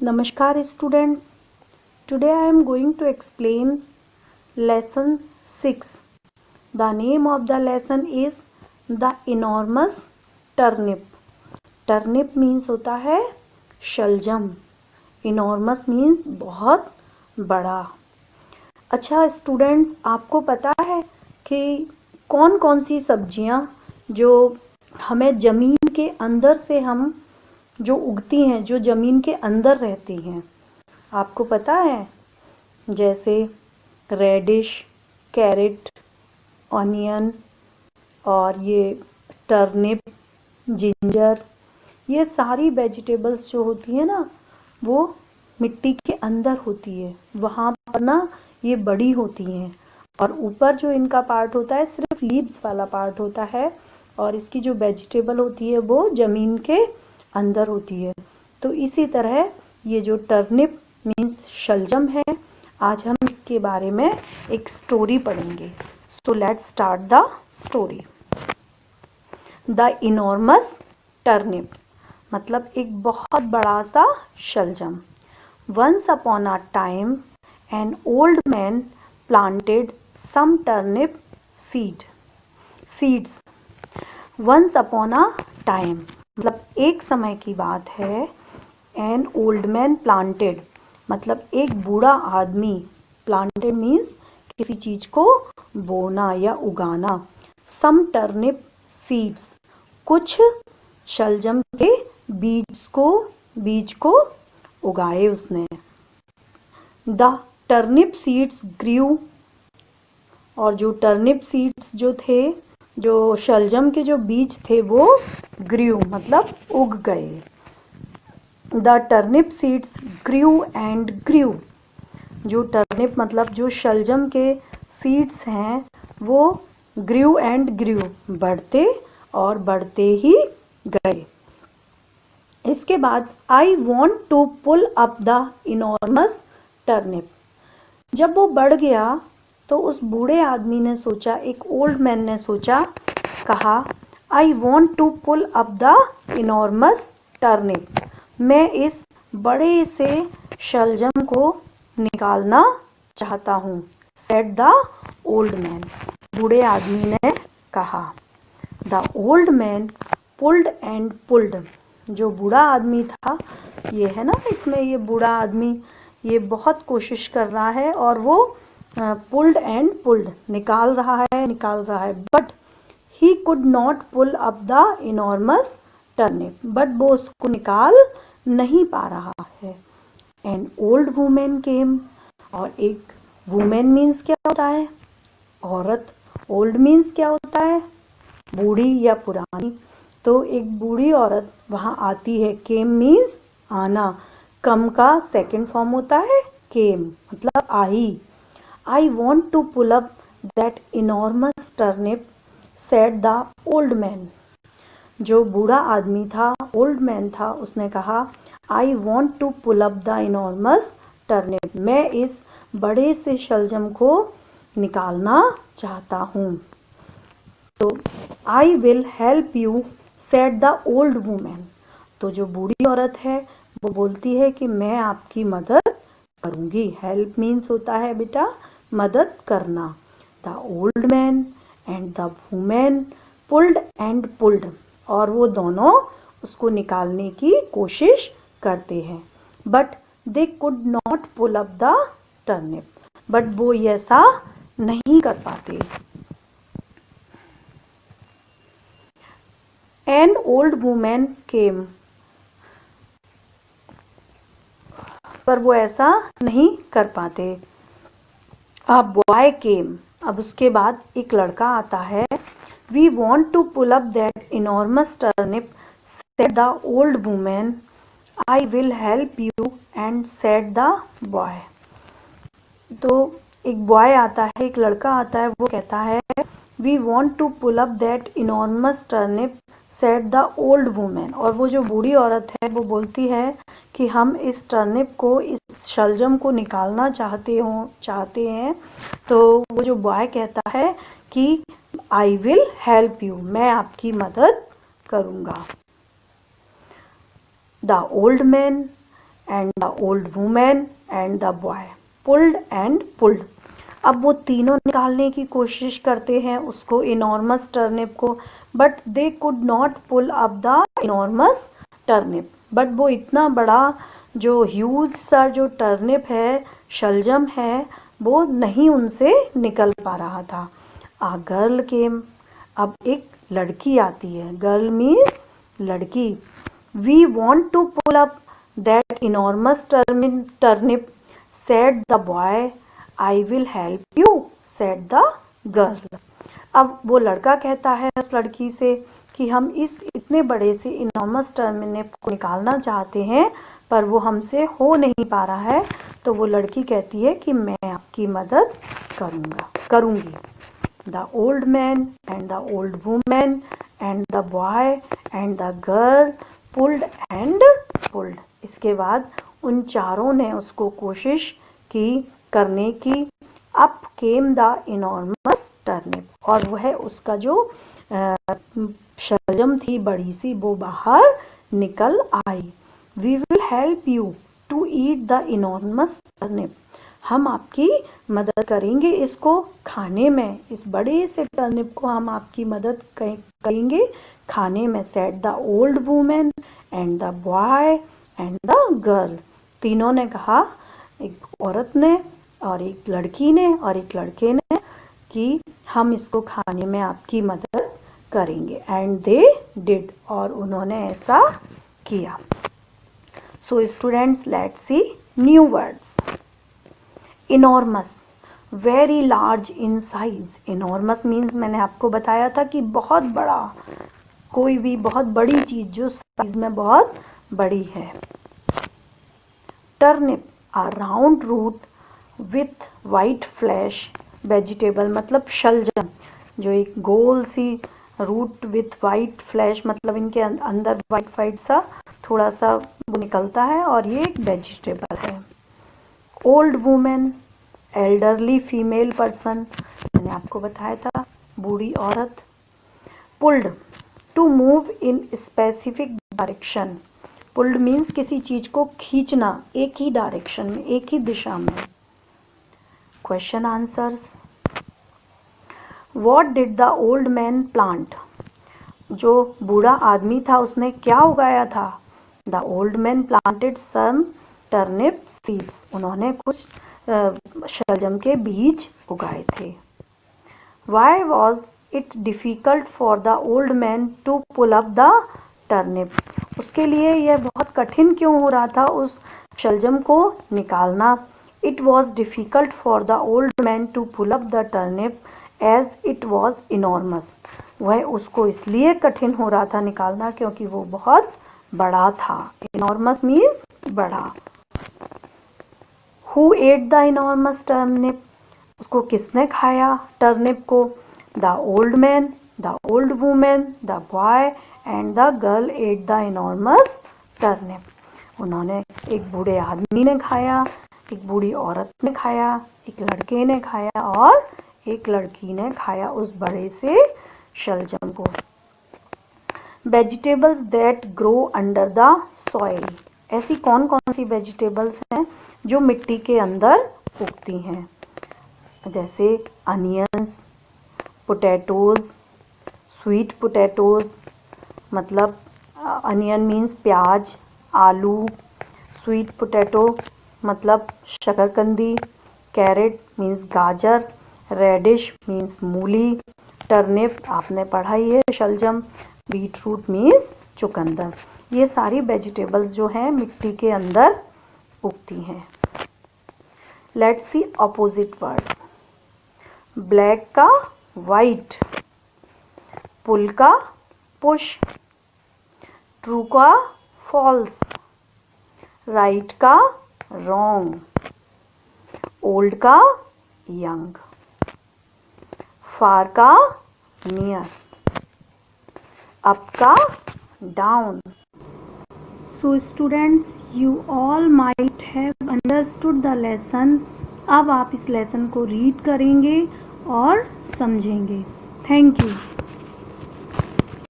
Namaskar students. Today I am going to explain lesson 6. The name of the lesson is the enormous turnip. Turnip means होता है शलजम. Enormous means बहुत बड़ा. अच्छा students, आपको पता है कि कौन कौन सी सब्जियां जो हमें ज़मीन के अंदर से हम जो उगती हैं, जो ज़मीन के अंदर रहती हैं, आपको पता है? जैसे रेडिश, कैरेट, ऑनियन और ये टर्निप, जिंजर, ये सारी वेजिटेबल्स जो होती है ना, वो मिट्टी के अंदर होती है. वहाँ पर ना ये बड़ी होती हैं और ऊपर जो इनका पार्ट होता है सिर्फ लीव्स वाला पार्ट होता है और इसकी जो वेजिटेबल होती है वो ज़मीन के अंदर होती है. तो इसी तरह ये जो टर्निप मीन्स शलजम है, आज हम इसके बारे में एक स्टोरी पढ़ेंगे. So let's start the story. The enormous turnip मतलब एक बहुत बड़ा सा शलजम. Once upon a time an old man planted some turnip seeds. Once upon a time मतलब एक समय की बात है. एन ओल्ड मैन प्लांटेड मतलब एक बूढ़ा आदमी. प्लांटेड मीन्स किसी चीज को बोना या उगाना. सम टर्निप सीड्स कुछ शलजम के बीज को उगाए उसने. द टर्निप सीड्स ग्रीव और जो टर्निप सीड्स जो थे, जो शलजम के जो बीज थे वो ग्रीव मतलब उग गए. The turnip seeds grew and grew. जो टर्निप मतलब जो शलजम के सीड्स हैं वो ग्रीव एंड ग्रीव बढ़ते और बढ़ते ही गए. इसके बाद I want to pull up the enormous turnip. जब वो बढ़ गया तो उस बूढ़े आदमी ने सोचा, एक ओल्ड मैन ने सोचा, कहा I want to pull up the enormous turnip. मैं इस बड़े से शलजम को निकालना चाहता हूँ. Said the old man. बूढ़े आदमी ने कहा. The old man pulled and pulled. जो बूढ़ा आदमी था, ये है ना इसमें, ये बूढ़ा आदमी ये बहुत कोशिश कर रहा है और वो पुल्ड एंड पुल्ड निकाल रहा है. But he could not pull up the enormous turnip. But वो उसको निकाल नहीं पा रहा है. An old woman came. और एक वुमेन मीन्स क्या होता है? औरत. ओल्ड मीन्स क्या होता है? बूढ़ी या पुरानी. तो एक बूढ़ी औरत वहाँ आती है. केम मीन्स आना. कम का सेकंड फॉर्म होता है केम मतलब आई. I want to pull up that enormous turnip said the old man. जो बूढ़ा आदमी था, ओल्ड मैन था, उसने कहा I want to pull up the enormous turnip. मैं इस बड़े से शलजम को निकालना चाहता हूँ. तो आई will help you said the old women. तो जो बूढ़ी औरत है वो बोलती है कि मैं आपकी मदद करूँगी. हेल्प मीन्स होता है बेटा मदद करना. The old man and the woman pulled and pulled. और वो दोनों उसको निकालने की कोशिश करते हैं. But they could not pull up the turnip. But वो ऐसा नहीं कर पाते. An old woman came. पर वो ऐसा नहीं कर पाते. A boy came. अब उसके बाद एक लड़का आता है. We want to pull up that enormous turnip said the old woman. I will help you and said the boy. तो एक बॉय आता है, एक लड़का आता है, वो कहता है we want to pull up that enormous turnip said the old woman. और वो जो बूढ़ी औरत है वो बोलती है कि हम इस टर्निप को, इस शलजम को निकालना चाहते हैं. तो वो जो बॉय कहता है कि आई विल हेल्प यू, मैं आपकी मदद करूँगा. The old man and the old woman and the boy pulled and pulled. अब वो तीनों निकालने की कोशिश करते हैं उसको, इनॉर्मस टर्निप को, but they could not pull up the enormous turnip. But वो इतना बड़ा जो ह्यूज सा जो टर्निप है, शलजम है, वो नहीं उनसे निकल पा रहा था. आ गर्ल केम, अब एक लड़की आती है. गर्ल मीन्स लड़की. We want to pull up that enormous turnip said the boy. I will help you said the girl. अब वो लड़का कहता है उस लड़की से कि हम इस इतने बड़े से इनॉर्मस टर्निप को निकालना चाहते हैं, पर वो हमसे हो नहीं पा रहा है. तो वो लड़की कहती है कि मैं आपकी मदद करूँगी. The old man and the old women and the boy and the girl pulled and pulled. इसके बाद उन चारों ने उसको कोशिश की करने की. Up came the enormous turnip, और वह उसका जो शलजम थी बड़ी सी, वो बाहर निकल आई. We will help you to eat the enormous turnip. हम आपकी मदद करेंगे इसको खाने में, इस बड़े से टर्निप को हम आपकी मदद करेंगे खाने में. Said the old women and the boy and the girl. तीनों ने कहा, एक औरत ने और एक लड़की ने और एक लड़के ने, कि हम इसको खाने में आपकी मदद करेंगे. एंड दे डिड, और उन्होंने ऐसा किया. So students, let's see new words. Enormous, very large in size. Enormous means मैंने आपको बताया था कि बहुत बड़ा, कोई भी बहुत बड़ी चीज जो साइज में बहुत बड़ी है. Turnip, a round root with white flesh vegetable, मतलब शलजम जो एक गोल सी रूट विथ वाइट फ्लैश, मतलब इनके अंदर वाइट सा थोड़ा सा वो निकलता है, और ये एक वेजिटेबल है. Old woman, elderly female person, मैंने आपको बताया था बूढ़ी औरत. Pulled, to move in specific direction. Pulled means किसी चीज को खींचना एक ही डायरेक्शन में, एक ही दिशा में. Question answers. What did the old man plant. जो बूढ़ा आदमी था उसने क्या उगाया था. The old man planted some turnip seeds. उन्होंने कुछ शलजम के बीज उगाए थे. Why was it difficult for the old man to pull up the turnip. उसके लिए यह बहुत कठिन क्यों हो रहा था उस शलजम को निकालना. It was difficult for the old man to pull up the turnip as it was enormous. वह उसको इसलिए कठिन हो रहा था निकालना क्योंकि वो बहुत बड़ा था. इनॉर्मस मीन्स बड़ा. Who at the enormous turnip. उसको किसने खाया टर्निप को. The old man, the old women, the boy and the girl at the enormous turnip. उन्होंने, एक बूढ़े आदमी ने खाया, एक बूढ़ी औरत ने खाया, एक लड़के ने खाया और एक लड़की ने खाया उस बड़े से शलजम को. Vegetables that grow under the soil. ऐसी कौन कौन सी वेजिटेबल्स हैं जो मिट्टी के अंदर उगती हैं. जैसे अनियंस, पोटैटोज, स्वीट पोटैटोज, मतलब अनियन मीन्स प्याज, आलू. स्वीट पोटैटो मतलब शकरकंदी. कैरेट मीन्स गाजर. रेडिश मीन्स मूली. टर्निप आपने पढ़ा ही है, शलजम. बीट रूट मीन्स चुकंदर. ये सारी वेजिटेबल्स जो हैं मिट्टी के अंदर उगती हैं. Let's see opposite words. Black का वाइट, पुल का पुश, ट्रू का फॉल्स, राइट का रॉन्ग, ओल्ड का यंग, फार का नियर, अप का down. So students, you all might have understood the lesson. अब आप इस लेसन को रीड करेंगे और समझेंगे. Thank you.